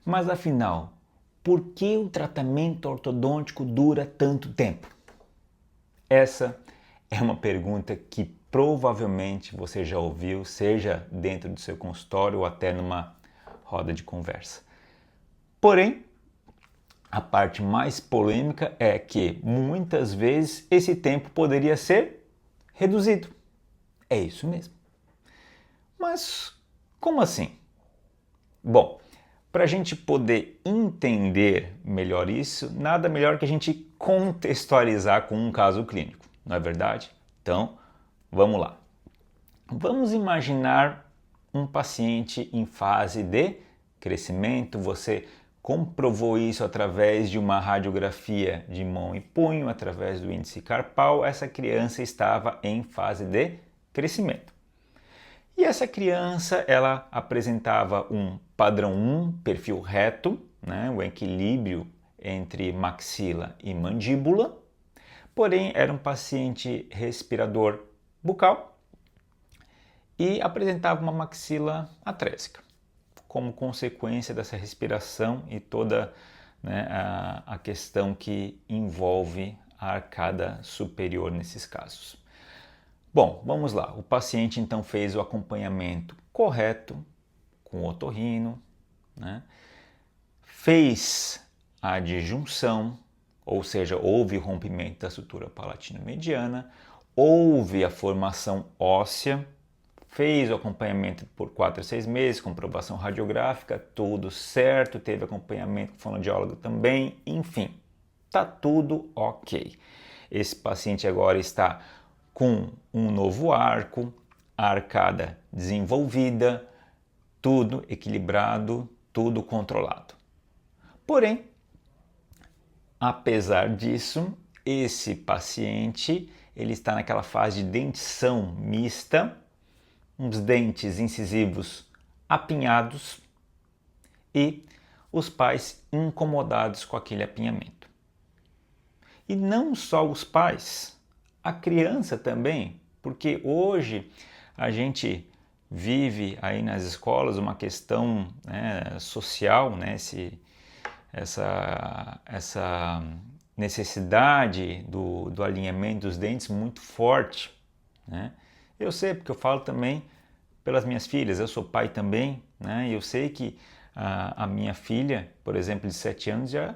Mas afinal, por que o tratamento ortodôntico dura tanto tempo? Essa é uma pergunta que provavelmente você já ouviu, seja dentro do seu consultório ou até numa roda de conversa. Porém, a parte mais polêmica é que muitas vezes esse tempo poderia ser reduzido. É isso mesmo. Mas como assim? Bom, para a gente poder entender melhor isso, nada melhor que a gente contextualizar com um caso clínico, não é verdade? Então, vamos lá. Vamos imaginar um paciente em fase de crescimento. Você comprovou isso através de uma radiografia de mão e punho, através do índice carpal. Essa criança estava em fase de crescimento. E essa criança, ela apresentava um padrão 1, perfil reto, né, o equilíbrio entre maxila e mandíbula, porém era um paciente respirador bucal e apresentava uma maxila atrésica, como consequência dessa respiração e toda, né, a questão que envolve a arcada superior nesses casos. Bom, vamos lá. O paciente então fez o acompanhamento correto com o otorrino, né? Fez a adjunção, ou seja, houve rompimento da sutura palatino-mediana, houve a formação óssea, fez o acompanhamento por 4 a 6 meses, comprovação radiográfica, tudo certo, teve acompanhamento com fonoaudiólogo também, enfim, tá tudo ok. Esse paciente agora está com um novo arco, a arcada desenvolvida, tudo equilibrado, tudo controlado. Porém, apesar disso, esse paciente ele está naquela fase de dentição mista, uns dentes incisivos apinhados e os pais incomodados com aquele apinhamento. E não só os pais, a criança também, porque hoje a gente vive aí nas escolas uma questão, né, social, né, essa necessidade do alinhamento dos dentes muito forte, né? Eu sei porque eu falo também pelas minhas filhas, eu sou pai também, né? E eu sei que a minha filha, por exemplo, de 7 anos, já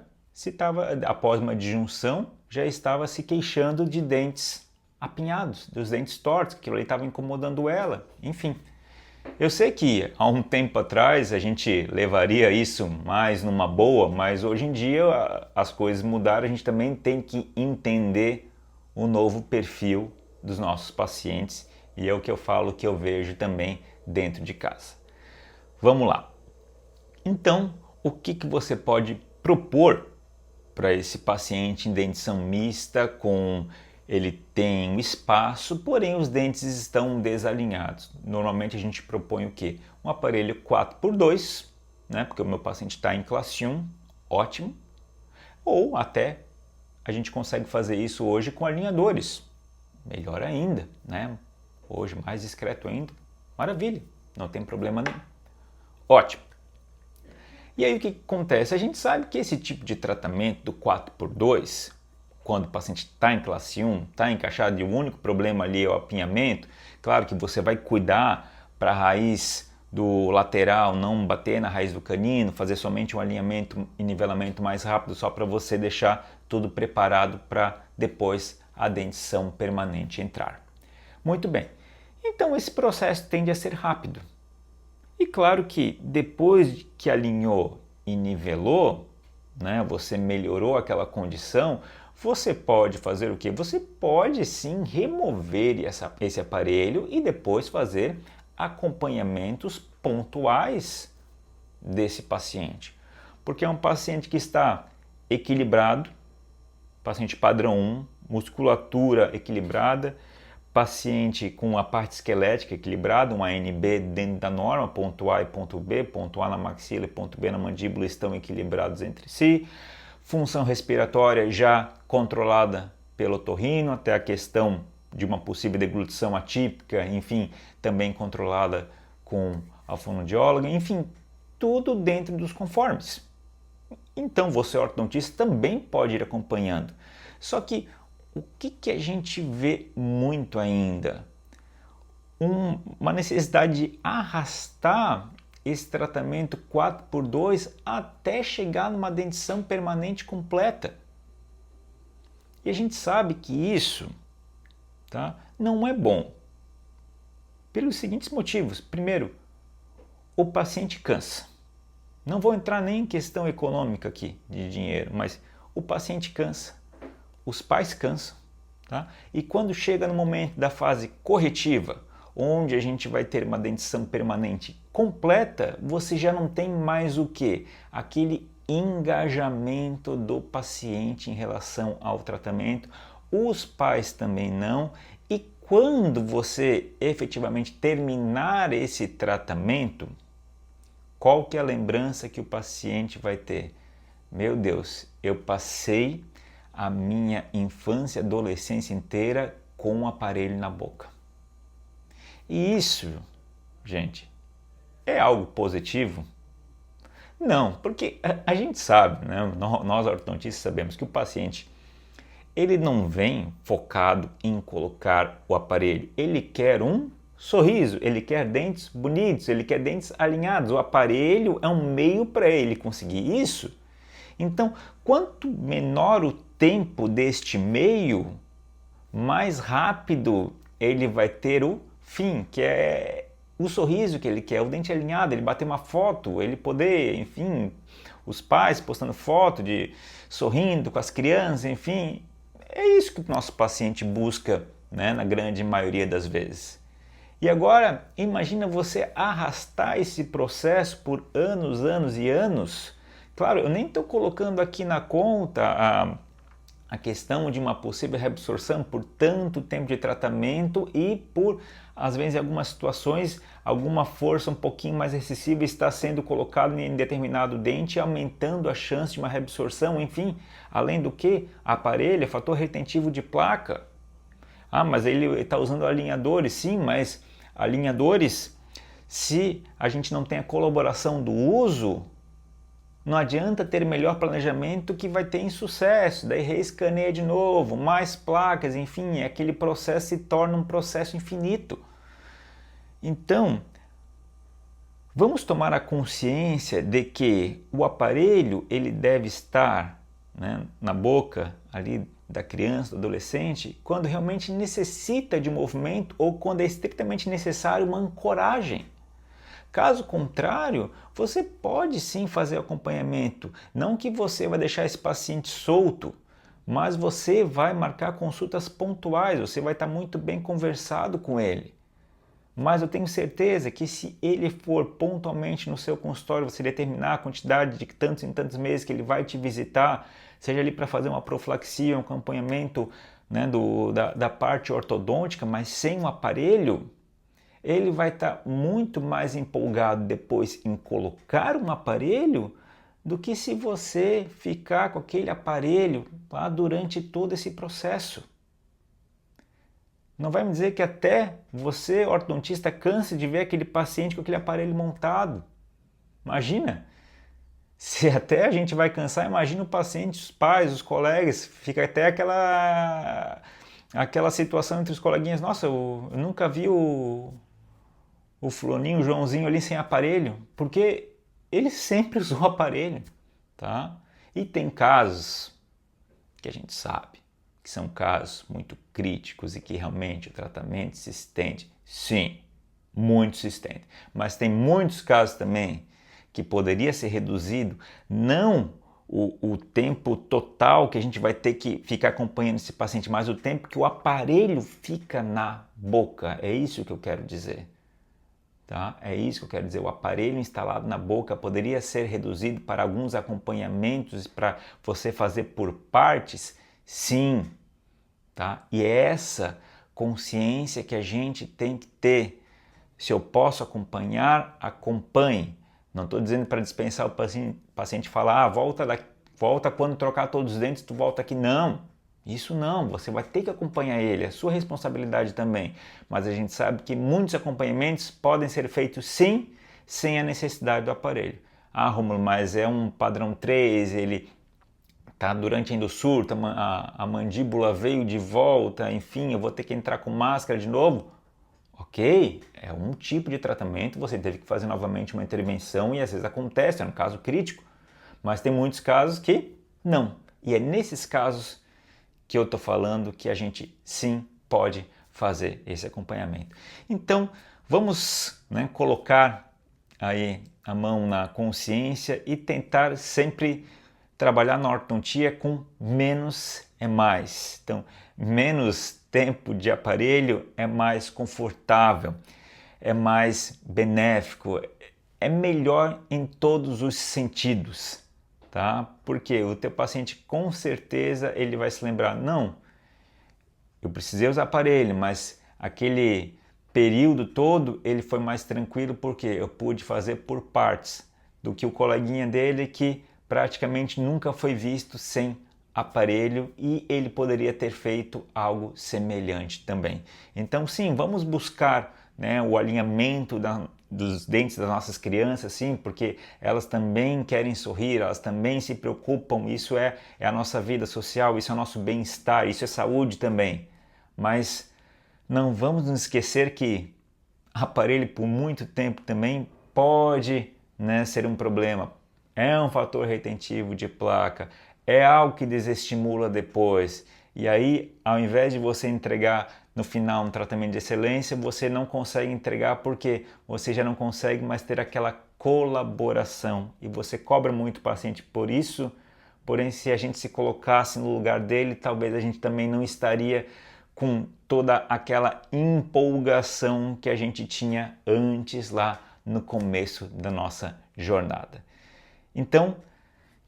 após uma disjunção, já estava se queixando de dentes apinhados, dos dentes tortos, que aquilo ali estava incomodando ela, enfim. Eu sei que há um tempo atrás a gente levaria isso mais numa boa, mas hoje em dia as coisas mudaram, a gente também tem que entender o novo perfil dos nossos pacientes e é o que eu falo que eu vejo também dentro de casa. Vamos lá. Então, o que você pode propor para esse paciente em dentição mista ele tem um espaço, porém os dentes estão desalinhados. Normalmente a gente propõe o quê? Um aparelho 4x2, né? Porque o meu paciente está em classe 1, ótimo. Ou até a gente consegue fazer isso hoje com alinhadores, melhor ainda, né? Hoje mais discreto ainda, maravilha, não tem problema nenhum. Ótimo. E aí o que acontece? A gente sabe que esse tipo de tratamento do 4x2, quando o paciente está em classe 1, está encaixado e o único problema ali é o apinhamento, claro que você vai cuidar para a raiz do lateral não bater na raiz do canino, fazer somente um alinhamento e nivelamento mais rápido só para você deixar tudo preparado para depois a dentição permanente entrar. Muito bem, então esse processo tende a ser rápido. E claro que depois que alinhou e nivelou, né, você melhorou aquela condição, você pode fazer o quê? Você pode sim remover esse aparelho e depois fazer acompanhamentos pontuais desse paciente. Porque é um paciente que está equilibrado, paciente padrão 1, musculatura equilibrada, paciente com a parte esquelética equilibrada, um ANB dentro da norma, ponto A e ponto B, ponto A na maxila e ponto B na mandíbula estão equilibrados entre si, função respiratória já controlada pelo otorrino, até a questão de uma possível deglutição atípica, enfim, também controlada com a fonoaudióloga, enfim, tudo dentro dos conformes. Então você, ortodontista, também pode ir acompanhando. Só que o que a gente vê muito ainda? Uma necessidade de arrastar esse tratamento 4x2 até chegar numa dentição permanente completa. E a gente sabe que isso, tá, não é bom. Pelos seguintes motivos. Primeiro, o paciente cansa. Não vou entrar nem em questão econômica aqui, de dinheiro, mas o paciente cansa, os pais cansam, tá? E quando chega no momento da fase corretiva, onde a gente vai ter uma dentição permanente completa, você já não tem mais o quê? Aquele engajamento do paciente em relação ao tratamento, os pais também não, e quando você efetivamente terminar esse tratamento, qual que é a lembrança que o paciente vai ter? Meu Deus, eu passei a minha infância e adolescência inteira com um aparelho na boca. E isso, gente, é algo positivo? Não, porque a gente sabe, né? Nós ortodontistas sabemos que o paciente ele não vem focado em colocar o aparelho, ele quer um sorriso, ele quer dentes bonitos, ele quer dentes alinhados. O aparelho é um meio para ele conseguir isso. Então, quanto menor o tempo deste meio, mais rápido ele vai ter o fim, que é o sorriso que ele quer, o dente alinhado, ele bater uma foto, ele poder, enfim, os pais postando foto de sorrindo com as crianças, enfim, é isso que o nosso paciente busca, né, na grande maioria das vezes. E agora, imagina você arrastar esse processo por anos, anos e anos. Claro, eu nem estou colocando aqui na conta a questão de uma possível reabsorção por tanto tempo de tratamento e por, às vezes, em algumas situações, alguma força um pouquinho mais excessiva está sendo colocada em determinado dente, aumentando a chance de uma reabsorção, enfim. Além do que, aparelho, fator retentivo de placa. Ah, mas ele está usando alinhadores, sim, mas alinhadores, se a gente não tem a colaboração do uso, não adianta ter melhor planejamento que vai ter insucesso, daí reescaneia de novo, mais placas, enfim, aquele processo se torna um processo infinito. Então, vamos tomar a consciência de que o aparelho ele deve estar, né, na boca ali da criança, do adolescente, quando realmente necessita de movimento ou quando é estritamente necessário uma ancoragem. Caso contrário, você pode sim fazer acompanhamento, não que você vai deixar esse paciente solto, mas você vai marcar consultas pontuais, você vai estar muito bem conversado com ele. Mas eu tenho certeza que se ele for pontualmente no seu consultório, você determinar a quantidade de tantos em tantos meses que ele vai te visitar, seja ali para fazer uma profilaxia, um acompanhamento, né, da parte ortodôntica, mas sem um aparelho, ele vai estar muito mais empolgado depois em colocar um aparelho do que se você ficar com aquele aparelho lá durante todo esse processo. Não vai me dizer que até você, ortodontista, canse de ver aquele paciente com aquele aparelho montado. Imagina! Se até a gente vai cansar, imagina o paciente, os pais, os colegas, fica até aquela situação entre os coleguinhas. Nossa, eu nunca vi o fulaninho, o Joãozinho ali sem aparelho, porque ele sempre usou aparelho, tá? E tem casos que a gente sabe que são casos muito críticos e que realmente o tratamento se estende, sim, muito se estende, mas tem muitos casos também que poderia ser reduzido, não o tempo total que a gente vai ter que ficar acompanhando esse paciente, mas o tempo que o aparelho fica na boca, é isso que eu quero dizer. Tá? É isso que eu quero dizer, o aparelho instalado na boca poderia ser reduzido para alguns acompanhamentos para você fazer por partes, sim, tá? E é essa consciência que a gente tem que ter. Se eu posso acompanhar, acompanhe. Não estou dizendo para dispensar o paciente falar, volta quando trocar todos os dentes, tu volta aqui. Não, isso não, você vai ter que acompanhar ele, é sua responsabilidade também. Mas a gente sabe que muitos acompanhamentos podem ser feitos sim, sem a necessidade do aparelho. Ah, Rômulo, mas é um padrão 3, ele tá durante a endossurto, a mandíbula veio de volta, enfim, eu vou ter que entrar com máscara de novo. Ok, é um tipo de tratamento, você teve que fazer novamente uma intervenção e às vezes acontece, é um caso crítico, mas tem muitos casos que não. E é nesses casos que eu estou falando que a gente sim pode fazer esse acompanhamento. Então, vamos, né, colocar aí a mão na consciência e tentar sempre trabalhar na ortodontia com menos é mais. Então, menos tempo de aparelho é mais confortável, é mais benéfico, é melhor em todos os sentidos, tá? Porque o teu paciente com certeza ele vai se lembrar, não, eu precisei usar aparelho, mas aquele período todo ele foi mais tranquilo porque eu pude fazer por partes do que o coleguinha dele que praticamente nunca foi visto sem aparelho e ele poderia ter feito algo semelhante também. Então sim, vamos buscar, né, o alinhamento dos dentes das nossas crianças, sim, porque elas também querem sorrir, elas também se preocupam, isso é a nossa vida social, isso é o nosso bem-estar, isso é saúde também. Mas não vamos nos esquecer que aparelho por muito tempo também pode, né, ser um problema. É um fator retentivo de placa, é algo que desestimula depois. E aí, ao invés de você entregar no final um tratamento de excelência, você não consegue entregar porque você já não consegue mais ter aquela colaboração. E você cobra muito o paciente por isso, porém se a gente se colocasse no lugar dele, talvez a gente também não estaria com toda aquela empolgação que a gente tinha antes lá no começo da nossa jornada. Então,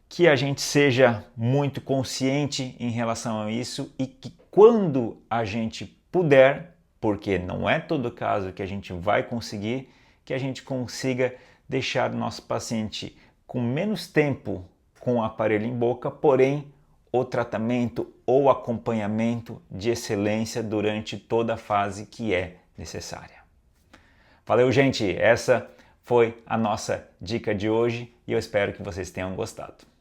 que a gente seja muito consciente em relação a isso e que quando a gente puder, porque não é todo caso que a gente vai conseguir, que a gente consiga deixar o nosso paciente com menos tempo com o aparelho em boca, porém o tratamento ou acompanhamento de excelência durante toda a fase que é necessária. Valeu, gente! Essa foi a nossa dica de hoje e eu espero que vocês tenham gostado.